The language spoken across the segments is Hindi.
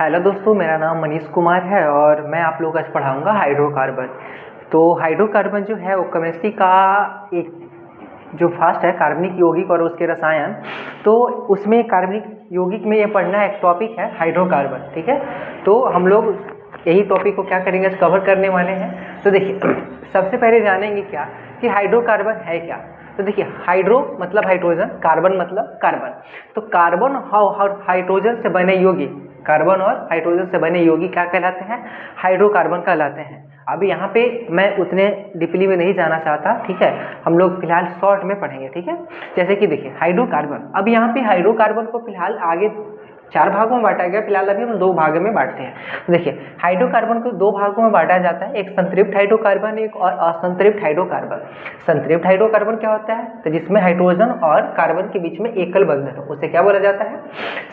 हेलो दोस्तों, मेरा नाम मनीष कुमार है और मैं आप लोगों को आज पढ़ाऊँगा हाइड्रोकार्बन। तो हाइड्रोकार्बन जो है वो केमिस्ट्री का एक जो फास्ट है कार्बनिक यौगिक और उसके रसायन। तो उसमें कार्बनिक यौगिक में ये पढ़ना एक टॉपिक है हाइड्रोकार्बन, ठीक है। तो हम लोग यही टॉपिक को क्या करेंगे, कवर करने वाले हैं। तो देखिए सबसे पहले जानेंगे क्या कि हाइड्रोकार्बन है क्या। तो देखिए हाइड्रो मतलब हाइड्रोजन, कार्बन मतलब कार्बन। तो कार्बन और हाइड्रोजन से बने यौगिक, कार्बन और हाइड्रोजन से बने यौगिक क्या कहलाते हैं, हाइड्रोकार्बन कहलाते हैं। अभी यहाँ पे मैं उतने डीपली में नहीं जाना चाहता, ठीक है। हम लोग फिलहाल शॉर्ट में पढ़ेंगे, ठीक है। जैसे कि देखिए हाइड्रोकार्बन, अब यहाँ पे हाइड्रोकार्बन को फिलहाल आगे 4 भागों में बांटा गया, फिलहाल अभी हम 2 भागों में बांटते हैं। देखिए हाइड्रोकार्बन को 2 भागों में बांटा जाता है, एक संतृप्त हाइड्रोकार्बन, एक और असंतृप्त हाइड्रोकार्बन। संतृप्त हाइड्रोकार्बन क्या होता है, तो जिसमें हाइड्रोजन और कार्बन के बीच में एकल बंधन हो, उसे क्या बोला जाता है,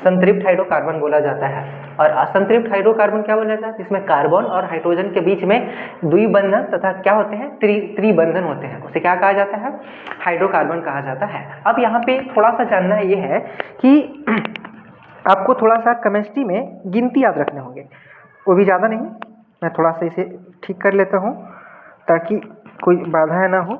संतृप्त हाइड्रोकार्बन बोला जाता है। और असंतृप्त हाइड्रोकार्बन क्या बोला जाता है, जिसमें कार्बन और हाइड्रोजन के बीच में द्विबंधन तथा क्या होते हैं, त्रिबंधन होते हैं, उसे क्या कहा जाता है, हाइड्रोकार्बन कहा जाता है। अब यहाँ पे थोड़ा सा जानना ये है कि आपको थोड़ा सा केमिस्ट्री में गिनती याद रखने होंगे, वो भी ज़्यादा नहीं। मैं थोड़ा सा इसे ठीक कर लेता हूँ ताकि कोई बाधाएं ना हो।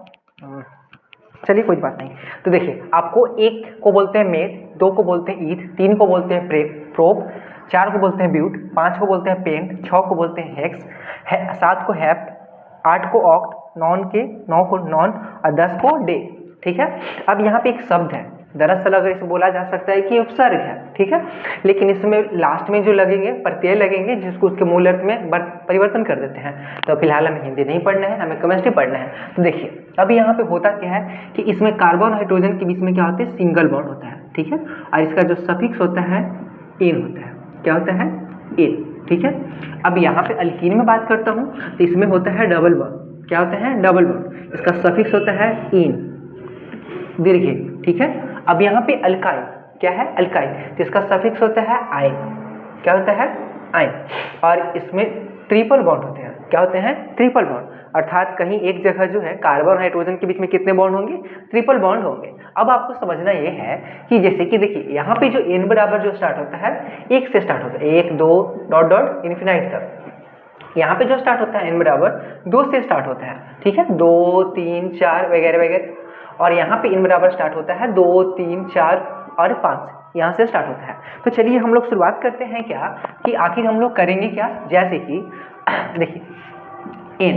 चलिए कोई बात नहीं। तो देखिए आपको 1 को बोलते हैं मेट, 2 को बोलते हैं ईथ, 3 को बोलते हैं प्रोप, 4 को बोलते हैं ब्यूट, 5 को बोलते हैं पेंट, 6 को बोलते हैं हेक्स, 7 को हेप्ट, 8 को ऑक्ट, 9 को नॉन और 10 को डे, ठीक है। अब यहाँ पे एक शब्द है, दरअसल अगर इसे बोला जा सकता है कि उपसर्ग है, ठीक है, लेकिन इसमें लास्ट में जो लगेंगे प्रत्यय लगेंगे जिसको उसके मूल अर्थ में परिवर्तन कर देते हैं। तो फिलहाल हमें हिंदी नहीं पढ़ना है, हमें केमिस्ट्री पढ़ना है। तो देखिए अभी यहाँ पे होता क्या है कि इसमें कार्बन और हाइड्रोजन के बीच में क्या होता है, सिंगल बॉन्ड होता है, ठीक है। और इसका जो सफिक्स होता है एन होता है, क्या होता है, एन, ठीक है। अब यहाँ पे अल्कीन में बात करता हूँ तो इसमें होता है डबल बॉन्ड, क्या होता है, डबल बॉन्ड, इसका सफिक्स होता है इन, दीर्घ, ठीक है। अब यहाँ पे अल्काइन क्या है, अल्काइन, तो इसका सफिक्स होता है आइन, क्या होता है, आइन। और इसमें ट्रिपल बॉन्ड होते हैं, क्या होते हैं, ट्रिपल बॉन्ड। अर्थात कहीं एक जगह जो है कार्बन और हाइड्रोजन के बीच में कितने बॉन्ड होंगे, ट्रिपल बॉन्ड होंगे। अब आपको समझना ये है कि जैसे कि देखिए यहाँ पे जो n बराबर जो स्टार्ट होता है 1 से स्टार्ट होता है, 1 2 डॉट डॉट इन्फिनाइट तक। यहाँ पे जो स्टार्ट होता है n बराबर 2 से स्टार्ट होता है, ठीक है, 2 3 4 वगैरह वगैरह। और यहाँ पे n बराबर स्टार्ट होता है 2 3 4 और 5, यहाँ से स्टार्ट होता है। तो चलिए हम लोग शुरुआत करते हैं क्या कि आखिर हम लोग करेंगे क्या। जैसे कि देखिए n,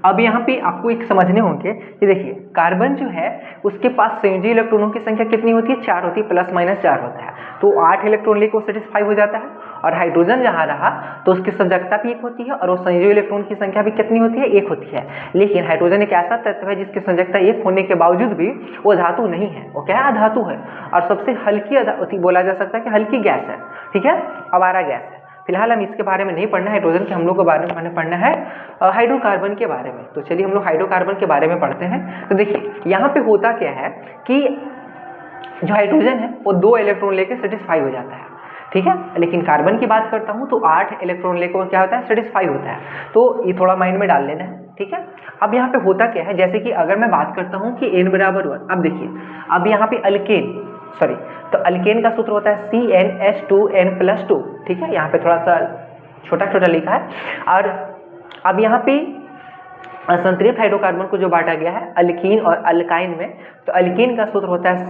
अब यहाँ पे आपको एक समझने होंगे कि देखिए कार्बन जो है उसके पास संयोजी इलेक्ट्रॉनों की संख्या कितनी होती है, 4 होती है, प्लस माइनस 4 होता है। तो 8 इलेक्ट्रॉन लेके वो सेटिस्फाई हो जाता है। और हाइड्रोजन जहाँ रहा तो उसकी सजगता भी 1 होती है और वो संयोजी इलेक्ट्रॉन की संख्या भी कितनी होती है, 1 होती है। लेकिन हाइड्रोजन एक ऐसा तत्व है जिसकी संजगता 1 होने के बावजूद भी वो धातु नहीं है, वो क्या है, अधातु है। और सबसे हल्की बोला जा सकता है कि हल्की गैस है, ठीक है, अवारा गैस है। फिलहाल हम इसके बारे में नहीं पढ़ना है, हाइड्रोजन के हम लोग के बारे में मैंने पढ़ना है हाइड्रोकार्बन के बारे में। तो चलिए हम लोग हाइड्रोकार्बन के बारे में पढ़ते हैं। तो देखिए यहाँ पे होता क्या है कि जो हाइड्रोजन है वो 2 इलेक्ट्रॉन लेके सेटिस्फाई हो जाता है, ठीक है। लेकिन कार्बन की बात करता हूँ तो 8 इलेक्ट्रॉन लेकर क्या होता है, सेटिस्फाई होता है। तो ये थोड़ा माइंड में डाल लेना है, ठीक है। अब यहाँ पे होता क्या है, जैसे कि अगर मैं बात करता हूँ कि n बराबर 1, अब देखिए अब यहाँ पे तो अल्केन का सूत्र होता है CnH2n+2, ठीक है। यहाँ पे थोड़ा सा छोटा छोटा लिखा है। और अब यहाँ पे संतृप्त हाइड्रोकार्बन को जो बांटा गया है अल्कीन और अल्काइन में, तो अल्कीन का सूत्र होता है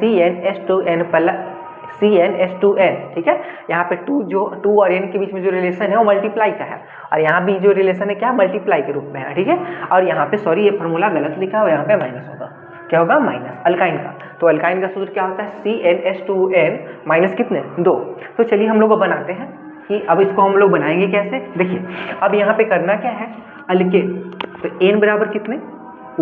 CnH2n, ठीक है। यहाँ पे 2 और n के बीच में जो रिलेशन है वो मल्टीप्लाई का है, और यहाँ भी जो रिलेशन है क्या, मल्टीप्लाई के रूप में है, ठीक है। और यहाँ पे सॉरी ये फॉर्मूला गलत लिखा है, यहाँ पे माइनस होगा, क्या होगा, माइनस अल्काइन का। तो अल्काइन का सूत्र क्या होता है, CnH2n माइनस कितने, 2। तो चलिए हम लोग बनाते हैं कि अब इसको हम लोग बनाएंगे कैसे। देखिए अब यहाँ पे करना क्या है, अल्केन, तो n बराबर कितने,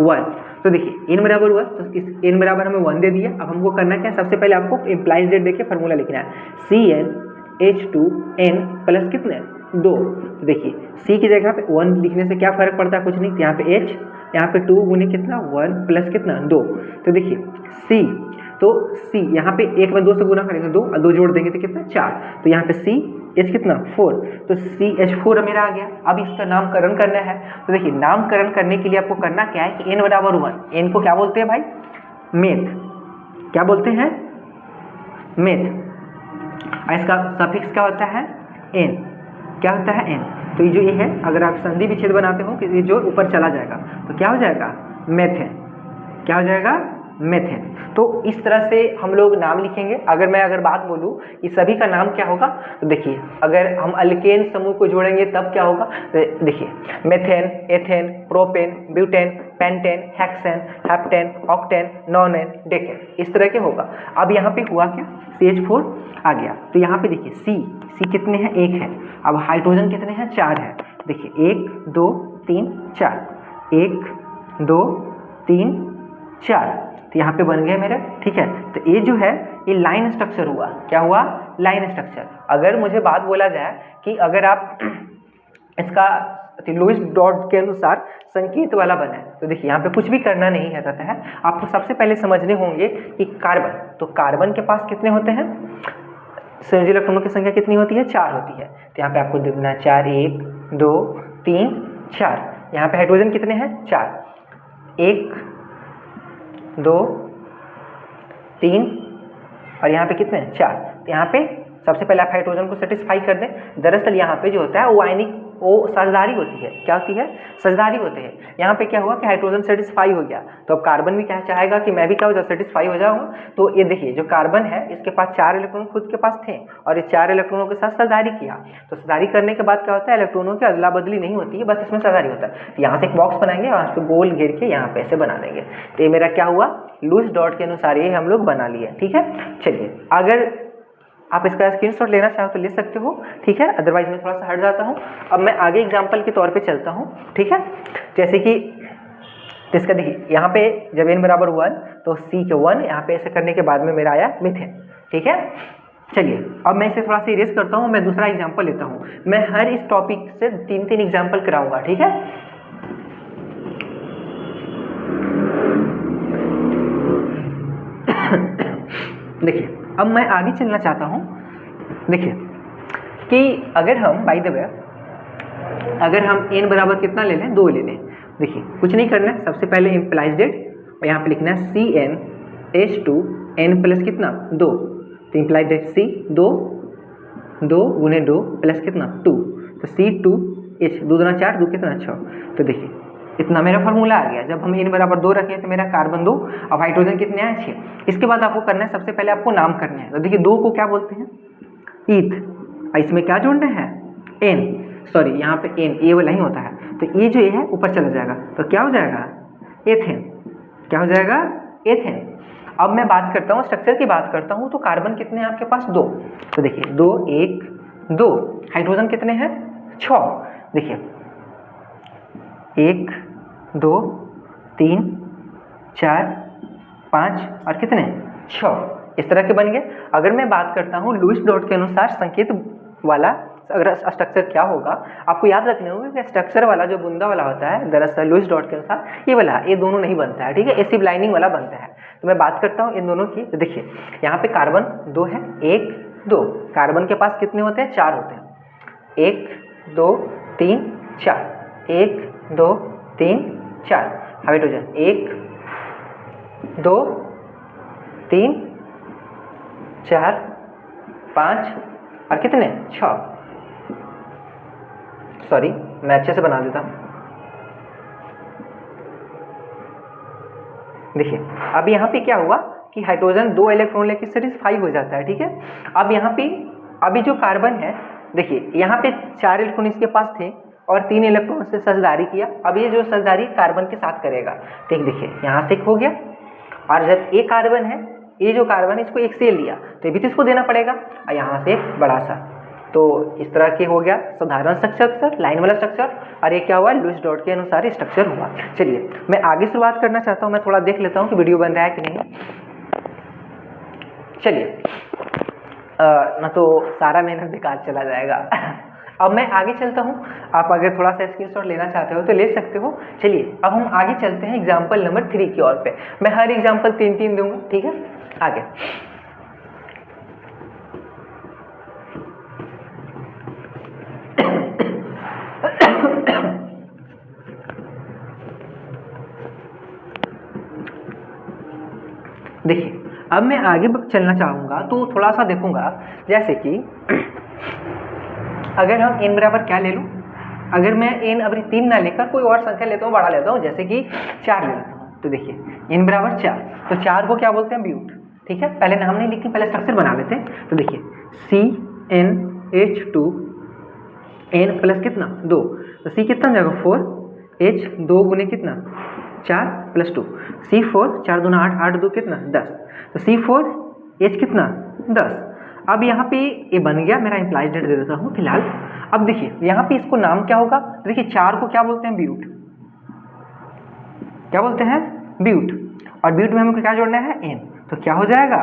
1। तो देखिए n बराबर 1, तो इस n बराबर हमें 1 दे दिया। अब हमको करना क्या है, सबसे पहले आपको इम्प्लाइज डेट देके फॉर्मूला लिखना है, CnH2n प्लस कितने, 2। तो देखिए C की जगह पे 1 लिखने से क्या फर्क पड़ता है, कुछ नहीं। तो यहाँ पे H, यहाँ पे 2 गुने कितना, 1 प्लस कितना, 2। तो देखिए C, तो C यहाँ पे 1 में 2 से गुना करेंगे 2, और 2 जोड़ देंगे तो कितना, 4। तो यहाँ पे C H कितना, 4, तो CH4 मेरा आ गया। अब इसका नामकरण करना है। तो देखिए नामकरण करने के लिए आपको करना क्या है कि n बराबर 1, n को क्या बोलते हैं भाई, मेथ, क्या बोलते हैं, मेथ। और इसका सफिक्स क्या होता है, n, क्या होता है n। तो ये जो ये है, अगर आप संधि विच्छेद बनाते हो कि ये जो ऊपर चला जाएगा तो क्या हो जाएगा मेथेन। क्या हो जाएगा मेथेन। तो इस तरह से हम लोग नाम लिखेंगे। अगर बात बोलूँ ये सभी का नाम क्या होगा, तो देखिए अगर हम अल्केन समूह को जोड़ेंगे तब क्या होगा, तो देखिए methane, ethane, propane, butane, pentane, hexane, heptane, octane, nonane, decane, इस तरह के होगा। अब यहाँ पे हुआ क्या, CH4 आ गया। तो यहाँ पे देखिए C कितने हैं, 1 है। अब हाइड्रोजन कितने हैं, 4 है। देखिए 1 2 3 4, 1 2 3 4, तो यहाँ पे बन गए मेरे, ठीक है। तो ये जो है ये लाइन स्ट्रक्चर हुआ। क्या हुआ, लाइन स्ट्रक्चर। अगर मुझे बात बोला जाए कि अगर आप इसका लुईस डॉट के अनुसार संकेत वाला बनाए, तो देखिए यहाँ पे कुछ भी करना नहीं है रहता है। आपको सबसे पहले समझने होंगे कि कार्बन, तो कार्बन के पास कितने होते हैं, संयोजी इलेक्ट्रॉनों की संख्या कितनी होती है, 4 होती है। तो यहाँ पे आपको देखना है 4, 1 2 3 4। यहाँ पे हाइड्रोजन कितने हैं, 4, 1 2 3, और यहाँ पे कितने हैं, 4। तो यहाँ पे सबसे पहले आप हाइड्रोजन को सेटिस्फाई कर दें। दरअसल यहाँ पे जो होता है वो आयनिक, वो साझेदारी होती है। क्या होती है, साझेदारी होते हैं। यहाँ पे क्या हुआ कि हाइड्रोजन सेटिस्फाई हो गया, तो अब कार्बन भी क्या चाहेगा कि मैं भी क्या हो जाऊँ, सेटिस्फाई हो जाऊँ। तो ये देखिए जो कार्बन है इसके पास 4 इलेक्ट्रॉन खुद के पास थे और ये 4 इलेक्ट्रॉनों के साथ साझेदारी किया। तो साझेदारी करने के बाद क्या होता है, इलेक्ट्रॉनों की अदला बदली नहीं होती है, बस इसमें साझेदारी होता है। तो यहाँ से एक बॉक्स बनाएंगे और इसको गोल घेर के यहाँ पे ऐसे बना देंगे। तो ये मेरा क्या हुआ, लुईस डॉट के अनुसार ये हम लोग बना लिए, ठीक है। चलिए अगर आप इसका स्क्रीनशॉट लेना चाहो तो ले सकते हो, ठीक है। अदरवाइज मैं थोड़ा सा हट जाता हूँ। अब मैं आगे एग्जांपल के तौर पे चलता हूँ, ठीक है। जैसे कि इसका देखिए यहाँ पे जब n बराबर 1 तो C के 1, यहाँ पे ऐसे करने के बाद में मेरा आया मीथेन, ठीक है। चलिए अब मैं इसे थोड़ा सा इरेज करता हूँ, मैं दूसरा एग्जाम्पल लेता हूँ। मैं हर इस टॉपिक से 3-3 एग्जाम्पल कराऊंगा, ठीक है। देखिए अब मैं आगे चलना चाहता हूँ। देखिए कि अगर हम बाय द वे अगर हम n बराबर कितना ले लें, 2 ले लें। देखिए कुछ नहीं करना है, सबसे पहले इम्प्लाइज डेट और यहाँ पे लिखना है CnH2n प्लस कितना 2। तो इम्प्लाइज डेट C 2 गुने 2 प्लस कितना 2, तो C2H 2 दूना 4, 2 कितना 6। तो देखिए इतना मेरा फार्मूला आ गया। जब हम n बराबर 2 रखें तो मेरा कार्बन 2, अब हाइड्रोजन कितने आए 6। इसके बाद आपको करना है, सबसे पहले आपको नाम करने हैं। तो देखिए 2 को क्या बोलते हैं, ईथ। इसमें क्या जोड़ना है, n, सॉरी यहाँ पे n ये वाला ही होता है। तो ये जो है ऊपर चला जाएगा, तो क्या हो जाएगा एथेन। क्या हो जाएगा, एथेन। अब मैं बात करता हूँ स्ट्रक्चर की बात करता हूँ, तो कार्बन कितने हैं आपके पास, 2। तो देखिए 2 1 2, हाइड्रोजन कितने हैं 6। देखिए 1 2 3 4 5 और कितने 6, इस तरह के बन गए। अगर मैं बात करता हूँ लुईस डॉट के अनुसार संकेत वाला अगर स्ट्रक्चर क्या होगा, आपको याद रखने होगा कि स्ट्रक्चर वाला जो बुंदा वाला होता है, दरअसल लुईस डॉट के अनुसार ये वाला, ये दोनों नहीं बनता है, ठीक है। एसिड लाइनिंग वाला बनता है। तो मैं बात करता हूँ इन दोनों की। तो देखिए यहाँ पे कार्बन 2 है, 1 2, कार्बन के पास कितने होते हैं, 4 होते हैं। 1 2 3 4, 1 2 3 4। हाइड्रोजन 1 2 3 4 5 और कितने 6। सॉरी मैं अच्छे से बना देता हूँ। देखिए अब यहाँ पे क्या हुआ कि हाइड्रोजन 2 इलेक्ट्रॉन लेके सेटिस्फाई हो जाता है, ठीक है। अब यहाँ पे अभी जो कार्बन है, देखिए यहाँ पे 4 इलेक्ट्रॉन इसके पास थे और 3 इलेक्ट्रॉन से साझेदारी किया। अब ये जो साझेदारी कार्बन के साथ करेगा, ठीक, देखिए यहाँ से एक हो गया, और जब एक कार्बन है, ये जो कार्बन है इसको एक से लिया तो ये भी तो इसको देना पड़ेगा, और यहाँ से एक बड़ा सा। तो इस तरह के हो गया साधारण स्ट्रक्चर, लाइन वाला स्ट्रक्चर, और ये क्या हुआ, लुईस डॉट के अनुसार स्ट्रक्चर हुआ। चलिए मैं आगे शुरुआत करना चाहता हूँ, मैं थोड़ा देख लेता हूँ कि वीडियो बन रहा है कि नहीं। चलिए ना तो सारा मेहनत बेकार चला जाएगा। अब मैं आगे चलता हूँ, आप अगर थोड़ा सा स्क्रीनशॉट लेना चाहते हो तो ले सकते हो। चलिए अब हम आगे चलते हैं एग्जाम्पल नंबर 3 की ओर पे। मैं हर एग्जाम्पल 3-3 दूंगा, ठीक है। आगे देखिए अब मैं आगे चलना चाहूँगा तो थोड़ा सा देखूंगा, जैसे कि अगर हम n बराबर क्या ले लूँ, अगर मैं n अभी 3 ना लेकर कोई और संख्या लेता हूँ, बड़ा लेता हूँ, जैसे कि 4 ले लेता हूँ, तो देखिए n बराबर 4, तो 4 को क्या बोलते हैं, ब्यूट। ठीक है, पहले नाम नहीं लिखते, पहले स्ट्रक्चर बना लेते हैं। तो देखिए CnH2 n प्लस कितना 2, तो C कितना जाएगा 4, H 2 गुने कितना 4 प्लस 2, C4 4 दूना 8, 8 2 कितना 10, तो C4 H कितना 10। अब यहाँ पे ये बन गया, मेरा इम्प्लाइड डेट दे देता हूँ फिलहाल। अब देखिए यहाँ पे इसको नाम क्या होगा, देखिए 4 को क्या बोलते हैं, ब्यूट, क्या बोलते हैं, ब्यूट, और ब्यूट में हमको क्या जोड़ना है, n, तो क्या हो जाएगा,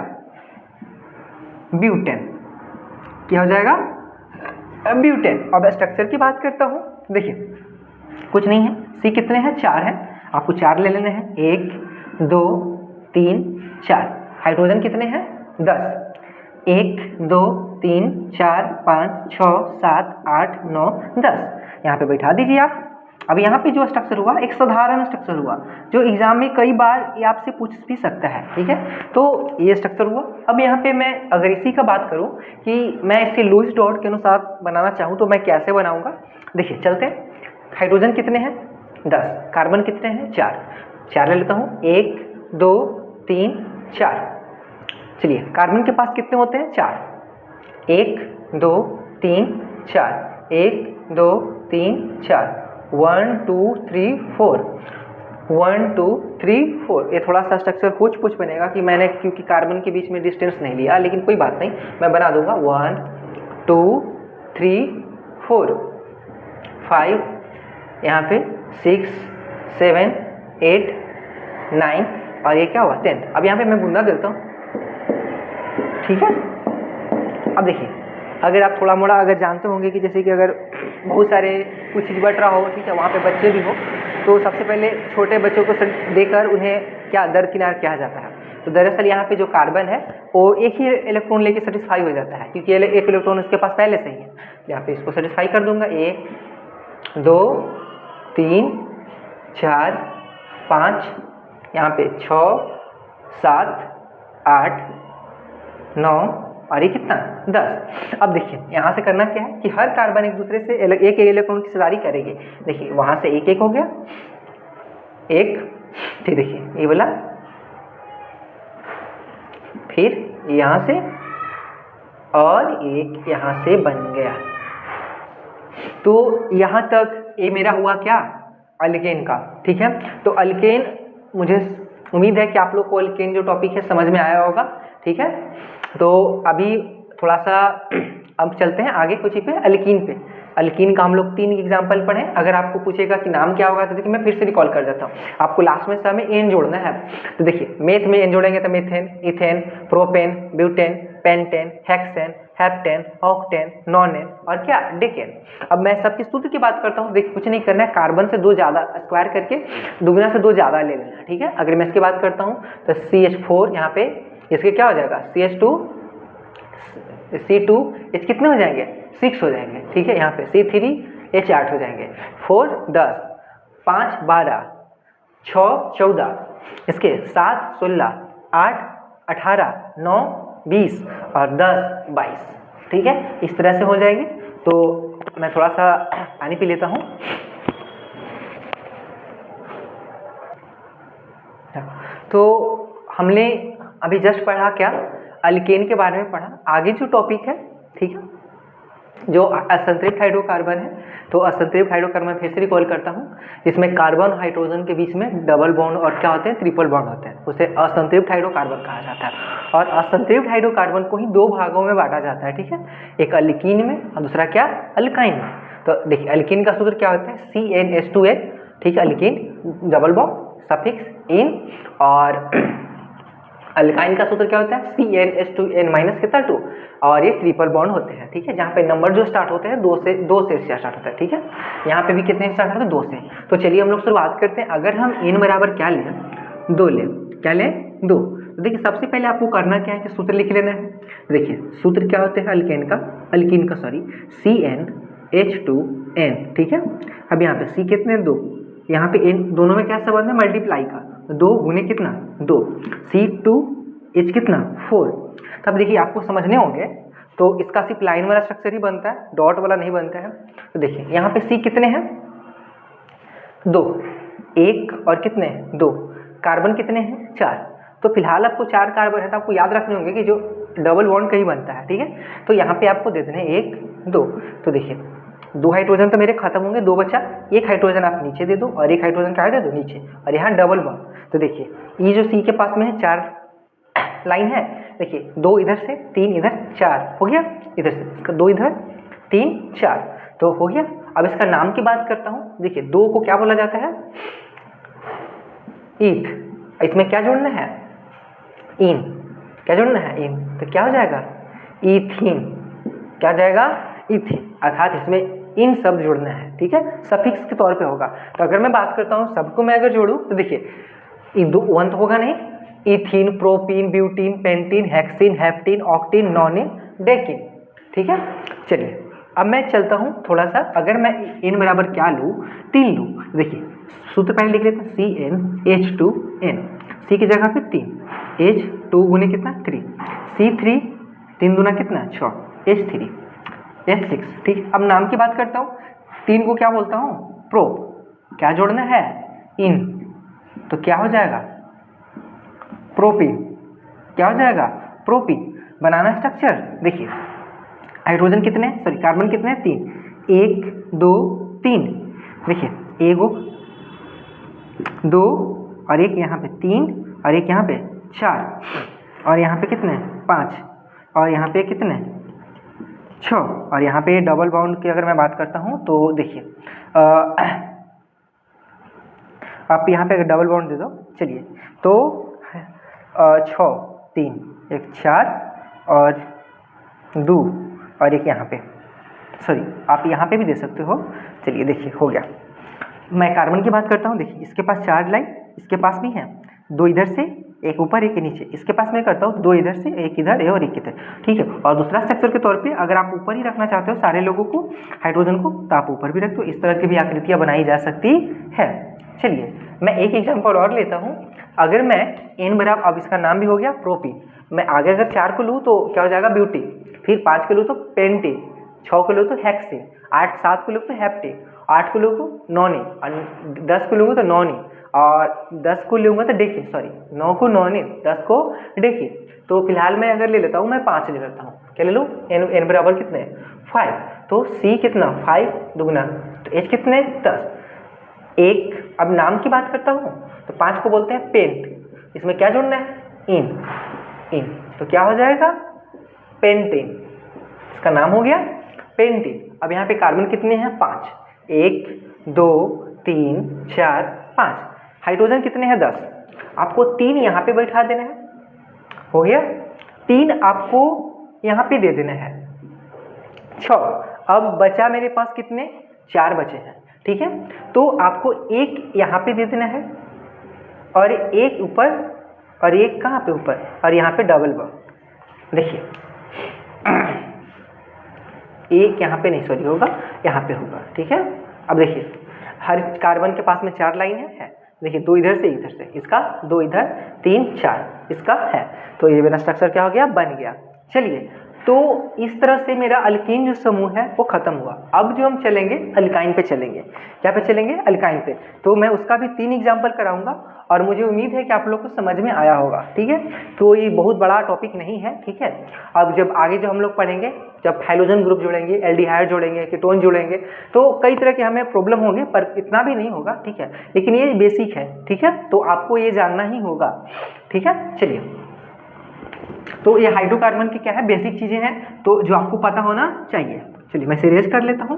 ब्यूटेन, क्या हो जाएगा, ब्यूटेन। अब स्ट्रक्चर की बात करता हूँ, देखिए कुछ नहीं है, C कितने हैं, 4 है, आपको 4 ले लेने हैं, 1 2 3 4, हाइड्रोजन कितने हैं, 10, 1 2 3 4 5 6 7 8 9 10, यहाँ पे बैठा दीजिए आप। अब यहाँ पे जो स्ट्रक्चर हुआ एक साधारण स्ट्रक्चर हुआ, जो एग्जाम में कई बार ये आपसे पूछ भी सकता है, ठीक है, तो ये स्ट्रक्चर हुआ। अब यहाँ पे मैं अगर इसी का बात करूँ कि मैं इसे लुईस डॉट के अनुसार बनाना चाहूँ तो मैं कैसे बनाऊँगा, देखिए चलते हैं। हाइड्रोजन कितने हैं, 10, कार्बन कितने हैं, 4 ले लेता हूँ, 1 2 3 4, चलिए कार्बन के पास कितने होते हैं, 4, 1 2 3 4, 1 2 3 4, 1 2 3 4, 1 2 3 4। ये थोड़ा सा स्ट्रक्चर कुछ बनेगा कि मैंने क्योंकि कार्बन के बीच में डिस्टेंस नहीं लिया, लेकिन कोई बात नहीं, मैं बना दूंगा। 1 2 3 4 5, यहाँ पे 6 7 8 9, और ये क्या हुआ 10। अब यहाँ पे मैं बुंदा देता हूँ, ठीक है। अब देखिए अगर आप थोड़ा मोड़ा अगर जानते होंगे कि जैसे कि अगर बहुत सारे कुछ चीज़ बट रहा हो, ठीक है, वहाँ पे बच्चे भी हो, तो सबसे पहले छोटे बच्चों को देकर उन्हें क्या दरकिनार किया जाता है। तो दरअसल यहाँ पे जो कार्बन है वो एक ही इलेक्ट्रॉन लेके सेटिस्फाई हो जाता है, क्योंकि एक इलेक्ट्रॉन उसके पास पहले से ही है। यहाँ पे इसको सेटिस्फाई कर दूंगा, 1 2 3 4 5, यहाँ पे 6 7 8 9, और ये कितना 10। अब देखिए यहाँ से करना क्या है कि हर कार्बन एक दूसरे से एक इलेक्ट्रॉन की हिस्सेदारी करेंगे। देखिए वहाँ से एक एक हो गया, एक, फिर देखिए ये बोला, फिर यहाँ से, और एक यहाँ से बन गया। तो यहाँ तक ये मेरा हुआ क्या, अल्केन का, ठीक है। तो अल्केन, मुझे उम्मीद है कि आप लोग को अल्केन जो टॉपिक है समझ में आया होगा, ठीक है। तो अभी थोड़ा सा अब चलते हैं आगे कुछ पे, अल्कीन पे। अल्कीन का हम लोग 3 एग्जाम्पल पढ़े। अगर आपको पूछेगा कि नाम क्या होगा तो देखिए मैं फिर से रिकॉल कर देता हूँ, आपको लास्ट में समय एन जोड़ना है। तो देखिए मेथ में एन जोड़ेंगे तो methane, ethane, propane, butane, pentane, hexane, heptane, octane, nonane और क्या, डेकेन। अब मैं सबके सूत्र की बात करता हूँ। देखिए कुछ नहीं करना है, कार्बन से 2 ज़्यादा स्क्वायर करके दुगुना से 2 ज़्यादा ले लेना, ठीक है। अगर मैं इसकी बात करता हूँ तो CH4 यहाँ पे इसके क्या हो जाएगा, CH2 C2H कितने हो जाएंगे, 6 हो जाएंगे, ठीक है। यहाँ पे C3H 8 हो जाएंगे, 4 10, 5 12, 6 14, इसके 7 16, 8 18, 9 20 और 10 22, ठीक है। इस तरह से हो जाएंगे। तो मैं थोड़ा सा पानी पी लेता हूँ। तो हमने अभी जस्ट पढ़ा क्या, अल्केन के बारे में पढ़ा। आगे जो टॉपिक है, ठीक है, जो असंतृप्त हाइड्रोकार्बन है, तो असंतृप्त हाइड्रोकार्बन फिर से रिकॉल करता हूँ, जिसमें कार्बन और हाइड्रोजन के बीच में डबल बॉन्ड और क्या होते हैं, ट्रिपल बॉन्ड होते हैं, उसे असंतृप्त हाइड्रोकार्बन कहा जाता है। और असंतृप्त हाइड्रोकार्बन को ही 2 भागों में बांटा जाता है, ठीक है, एक अल्कीन में और दूसरा क्या, अल्काइन में। तो देखिए अल्कीन का सूत्र क्या होता है, CnH2n, ठीक है, अल्कीन डबल बॉन्ड सफिक्स इन, और अल्काइन का सूत्र क्या होता है, CnH2n माइनस कितना 2, और ये ट्रिपल बॉन्ड होते हैं, ठीक है, जहाँ पे नंबर जो स्टार्ट होते हैं 2 से स्टार्ट होता है, ठीक है। यहाँ पे भी कितने स्टार्ट होते हैं, 2 से। तो चलिए हम लोग शुरुआत करते हैं। अगर हम n बराबर क्या लें, 2 लें, क्या लें, 2। तो देखिए सबसे पहले आपको करना क्या है कि सूत्र लिख लेना है। देखिए सूत्र क्या होते हैं अल्कीन का सॉरी, CnH2n, ठीक है। अब यहाँ पे C कितने, 2, यहाँ पे n, दोनों में क्या संबंध है, मल्टीप्लाई का, 2 गुने कितना 2, C2H कितना 4। तब देखिए आपको समझने होंगे तो इसका सिर्फ लाइन वाला स्ट्रक्चर ही बनता है, डॉट वाला नहीं बनता है। तो देखिए यहाँ पे C कितने हैं, 2, 1 और कितने 2, कार्बन कितने हैं 4। तो फिलहाल आपको 4 कार्बन है, तो आपको याद रखने होंगे कि जो डबल बॉन्ड कहीं बनता है, ठीक है। तो यहाँ पे आपको दे देने 1 2। तो देखिए 2 हाइड्रोजन तो मेरे खत्म होंगे, 2 बचा, 1 हाइड्रोजन आप नीचे दे दो और 1 हाइड्रोजन क्या दे दो नीचे, और यहाँ डबल बॉन्ड। तो देखिए ये जो C के पास में है 4 लाइन है, देखिए 2 इधर से 3 इधर 4 हो गया, इधर से इसका 2 इधर 3 4 तो हो गया। अब इसका नाम की बात करता हूँ, देखिए 2 को क्या बोला जाता है, ईथ। इसमें क्या जोड़ना है, इन, क्या जोड़ना है इन, तो क्या हो जाएगा ईथीन, क्या जाएगा ईथीन, अर्थात इसमें इन शब्द जोड़ना है, ठीक है, सफिक्स के तौर पे होगा। तो अगर मैं बात करता हूँ सबको मैं अगर जोड़ूँ तो देखिए 1 तो होगा नहीं, ethene, propene, butene, pentene, hexene, heptene, octene, nonene, decene, ठीक है। चलिए अब मैं चलता हूँ थोड़ा सा, अगर मैं इन बराबर क्या लूँ, 3 लूँ, देखिए सूत्र पहले लिख लेते हैं CnH2n, C की जगह पे 3, H2 गुने कितना 3, C3 3 दूना कितना 6, H3 H6, ठीक। अब नाम की बात करता हूँ, 3 को क्या बोलता हूँ प्रोप, क्या जोड़ना है इन, तो क्या हो जाएगा प्रोपीन, क्या हो जाएगा प्रोपीन। बनाना स्ट्रक्चर, देखिए हाइड्रोजन कितने, सॉरी कार्बन कितने 3, 1 2 3, देखिए 1 2 और 1 यहाँ पे 3 और 1 यहाँ पे 4 और यहाँ पे कितने 5 और यहाँ पे कितने 6 और यहाँ पे डबल बॉन्ड की अगर मैं बात करता हूँ तो देखिए आप यहाँ पे अगर डबल बॉन्ड दे दो, चलिए तो 6 3 1 4 और 2 और 1 यहाँ पे, सॉरी आप यहाँ पे भी दे सकते हो। चलिए देखिए हो गया। मैं कार्बन की बात करता हूँ, देखिए इसके पास 4 लाइन, इसके पास भी है 2 इधर से 1 ऊपर 1 नीचे, इसके पास मैं करता हूँ 2 इधर से 1 इधर और 1 इधर, ठीक है। और दूसरा स्ट्रक्चर के तौर पे अगर आप ऊपर ही रखना चाहते हो सारे लोगों को, हाइड्रोजन को, तो आप ऊपर भी रख दो, इस तरह की भी आकृतियाँ बनाई जा सकती है। चलिए मैं एक एग्जाम्पल और लेता हूँ, अगर मैं n बराबर, अब इसका नाम भी हो गया प्रोपीन, मैं आगे अगर 4 को लूँ तो क्या हो जाएगा ब्यूटी, फिर 5 को लूँ तो पेंटीन, 6 को लूँ तो हेक्सीन, 7 को लूँ तो हेप्टीन, 8 को लूँ तो नॉनिन, और 10 को लूँगा तो नॉनिन, और 10 को लूँगा तो डेकिन, सॉरी 9 को नॉनिन, 10 को डेकिन। तो फिलहाल मैं अगर ले लेता हूँ, मैं 5 ले लेता हूँ, क्या ले लूँ n बराबर कितने 5, तो C कितना 5 दुगना, तो H कितने 10, 1। अब नाम की बात करता हूँ तो 5 को बोलते हैं पेंट, इसमें क्या जोड़ना है इन, तो क्या हो जाएगा पेंटीन, इसका नाम हो गया पेंटीन। अब यहाँ पे कार्बन कितने हैं 5, 1 2 3 4 5, हाइड्रोजन कितने हैं 10, आपको 3 यहाँ पे बैठा देना है, हो गया 3 आपको यहाँ पे दे देना है 6। अब बचा मेरे पास कितने 4 बचे हैं, ठीक है। तो आपको 1 यहाँ पे दे देना है और 1 ऊपर और 1 कहाँ पे ऊपर, और यहाँ पे डबल बॉन्ड, देखिए 1 यहाँ पे नहीं, सॉरी होगा यहाँ पे होगा, ठीक है। अब देखिए हर कार्बन के पास में 4 लाइन है, देखिए 2 इधर से इधर से, इसका 2 इधर 3 4 इसका है, तो ये मेरा स्ट्रक्चर क्या हो गया बन गया। चलिए तो इस तरह से मेरा अल्कीन जो समूह है वो खत्म हुआ। अब जो हम चलेंगे अल्काइन पे चलेंगे, क्या पे चलेंगे अल्काइन पे, तो मैं उसका भी 3 एग्जाम्पल कराऊंगा और मुझे उम्मीद है कि आप लोग को समझ में आया होगा, ठीक है। तो ये बहुत बड़ा टॉपिक नहीं है, ठीक है। अब जब आगे जो हम लोग पढ़ेंगे, जब हाइड्रोजन ग्रुप जोड़ेंगे, एल्डिहाइड जोड़ेंगे, कीटोन जोड़ेंगे, तो कई तरह के हमें प्रॉब्लम होंगे, पर इतना भी नहीं होगा, ठीक है। लेकिन ये बेसिक है, ठीक है, तो आपको ये जानना ही होगा, ठीक है। चलिए तो ये हाइड्रोकार्बन की क्या है बेसिक चीजें हैं, तो जो आपको पता होना चाहिए। चलिए मैं सीरीज कर लेता हूं।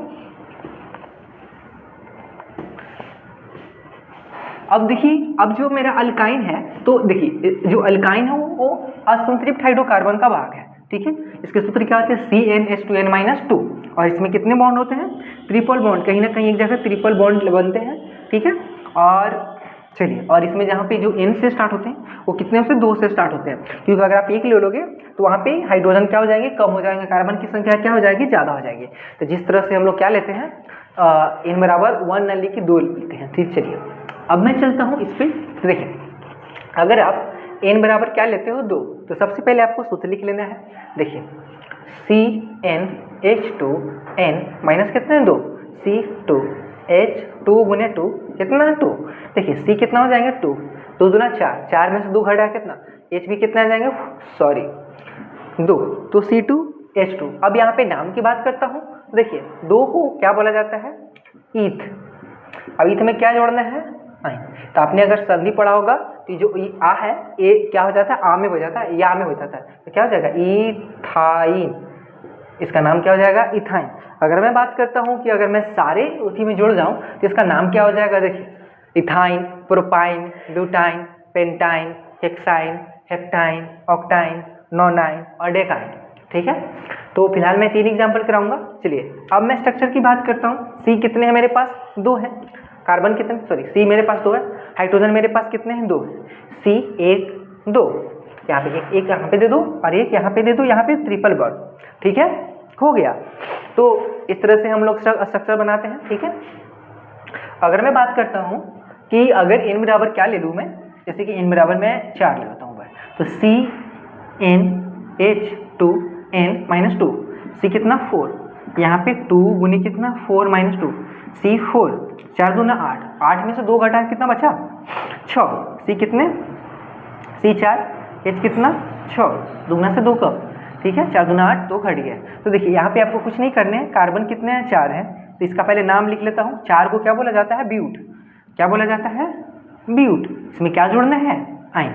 अब देखिए, अब जो मेरा अल्काइन है, तो देखिए जो अल्काइन है वो असंतृप्त हाइड्रोकार्बन का भाग है, ठीक है। इसके सूत्र क्या होते हैं CnH2n-2, और इसमें कितने बॉन्ड होते हैं ट्रिपल बॉन्ड, कहीं ना कहीं एक जगह ट्रिपल बॉन्ड बनते हैं, ठीक है। और चलिए, और इसमें जहाँ पे जो n से स्टार्ट होते हैं वो कितने से 2 से स्टार्ट होते हैं, क्योंकि अगर आप 1 ले लोगे तो वहाँ पे हाइड्रोजन क्या हो जाएंगे कम हो जाएंगे, कार्बन की संख्या क्या हो जाएगी ज़्यादा हो जाएगी। तो जिस तरह से हम लोग क्या लेते हैं n बराबर 1 न लेके 2 लेते हैं, ठीक। चलिए अब मैं चलता हूँ इस पर, तो देखिए अगर आप n बराबर क्या लेते हो 2, तो सबसे पहले आपको सूत्र लिख लेना है। देखिए CnH2n माइनस कितने हैं 2, C2H2 गुने 2 कितना 2। देखिए C कितना हो जाएंगे 2, 2 दूना 4, 4 में से 2 घटा कितना, H भी कितना आ जाएंगे, सॉरी 2, तो C2H2। अब यहाँ पे नाम की बात करता हूँ, देखिए 2 को क्या बोला जाता है, ईथ। अब ईथ में क्या जोड़ना है, आइन। तो आपने अगर संधि पढ़ा होगा तो जो आ है ये क्या हो जाता है, आ में हो जाता है, या में हो जाता है, तो क्या हो जाएगा इथाइन, इसका नाम क्या हो जाएगा इथाइन। अगर मैं बात करता हूँ कि अगर मैं सारे उसी में जुड़ जाऊँ तो इसका नाम क्या हो जाएगा, देखिए ethyne, propyne, butyne, pentyne, hexyne, heptyne, octyne, nonyne और डेकाइन। ठीक है, तो फिलहाल मैं 3 एग्जाम्पल कराऊंगा। चलिए अब मैं स्ट्रक्चर की बात करता हूँ। सी कितने हैं मेरे पास, 2 है। कार्बन कितने, सॉरी सी मेरे पास 2 है। हाइड्रोजन मेरे पास कितने हैं, 2 है। सी 1 2, यहाँ पे एक यहाँ पे दे दो और एक यहाँ पे दे दो, यहाँ पे ट्रिपल बॉन्ड। ठीक है, हो गया। तो इस तरह से हम लोग स्ट्रक्चर बनाते हैं। ठीक है, अगर मैं बात करता हूँ कि अगर n बराबर क्या ले लूँ मैं, जैसे कि n बराबर मैं 4 ले लेता हूँ, तो CnH2n माइनस 2, सी कितना 4, यहाँ पे 2 गुने कितना 4 माइनस 2, C4, 4 दूना 8, 8 में से 2 घटा कितना बचा 6, सी कितने C4, H कितना 6, दुगना से 2 कब, ठीक है 4 दूना 8, 2 घट गया। तो देखिए यहाँ पे आपको कुछ नहीं करने हैं, कार्बन कितने हैं 4 हैं, तो इसका पहले नाम लिख लेता हूँ। 4 को क्या बोला जाता है, ब्यूट। क्या बोला जाता है, ब्यूट। इसमें क्या जोड़ना है, आइन।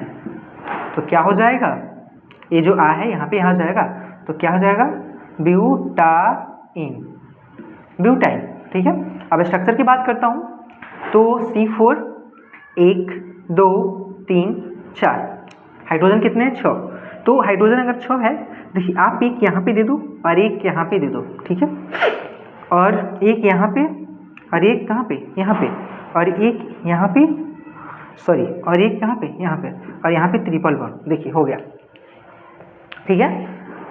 तो क्या हो जाएगा, ये जो आ है यहाँ पे यहाँ जाएगा, तो क्या हो जाएगा ब्यूटाइन, ब्यूटाइन। ठीक है, अब स्ट्रक्चर की बात करता हूँ, तो C4 1 2 3 4, हाइड्रोजन कितने हैं 6, तो हाइड्रोजन अगर 6 है, देखिए आप एक यहाँ पे दे दो और एक यहाँ पे दे दो। ठीक है, और एक यहाँ पे और एक कहाँ पे, यहाँ पे, और एक यहाँ पे, सॉरी, और एक यहाँ पे, यहाँ पे, और यहाँ पे ट्रिपल बॉन्ड। देखिए हो गया। ठीक है,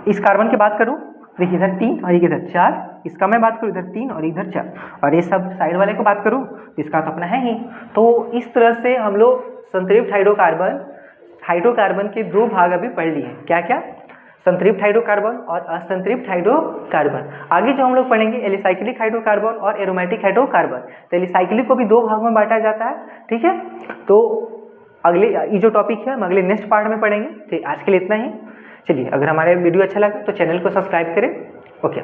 इस कार्बन की बात करूँ, देखिए इधर 3 और इधर 4, इसका मैं बात करूँ इधर 3 और इधर 4, और ये सब साइड वाले को बात करूँ तो इसका तो अपना है ही। तो इस तरह से हम लोग संतृप्त हाइड्रोकार्बन के 2 भाग अभी पढ़ लिए। क्या क्या, संतृप्त हाइड्रोकार्बन और असंतृप्त हाइड्रोकार्बन। आगे जो हम लोग पढ़ेंगे एलिसाइक्लिक हाइड्रोकार्बन और एरोमेटिक हाइड्रोकार्बन। तो एलिसाइक्लिक को भी 2 भाग में बांटा जाता है। ठीक है, तो अगले ये जो टॉपिक है हम अगले नेक्स्ट पार्ट में पढ़ेंगे। ठीक, आज के लिए इतना ही। चलिए, अगर हमारे वीडियो अच्छा लगा तो चैनल को सब्सक्राइब करें। ओके।